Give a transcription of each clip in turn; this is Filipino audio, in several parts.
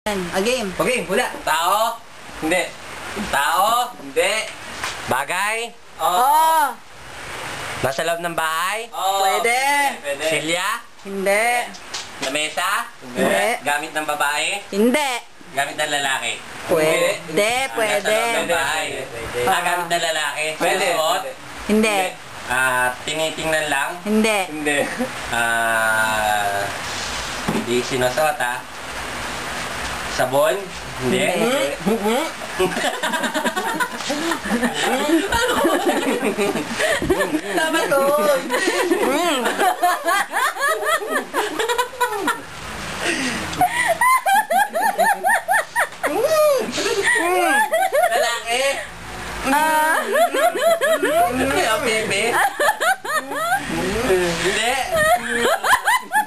A game. Okay, hula. Tao? Hindi. Tao? Hindi. Bagay? Oo. Nasa loob ng bahay? Pwede. Pwede. Silya? Hindi. Lamesa? Hindi. Gamit ng babae? Hindi. Gamit ng lalaki? Pwede. Nasa Pwede. loob ng bahay? Gamit ng lalaki? Pwede. Suot? Hindi. Tinitingnan lang? Hindi. Hindi. Hindi sinusuot ha? Sabon? Hindi. Tama to. Lalaki? Bebe? Hindi.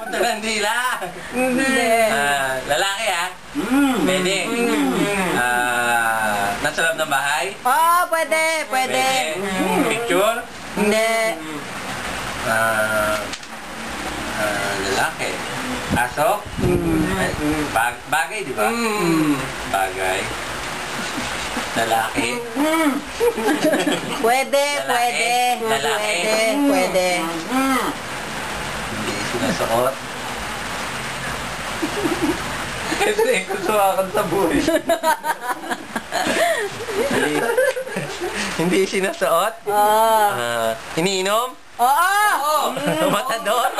Matalang dila? Hindi. Lalaki ha? Pwede. Nasa loob ng bahay? Oo, pwede. Pwede. Picture? Hindi. Lalaki. Aso? Bagay, di ba? Bagay. Lalaki. Pwede. Lalaki. Pwede. Lalaki. Pwede. Pwede. Hindi sinusuot. Kasi kusuwakan sa buhay. Hindi sinusuot? Oo. Iniinom? Oo. Matador?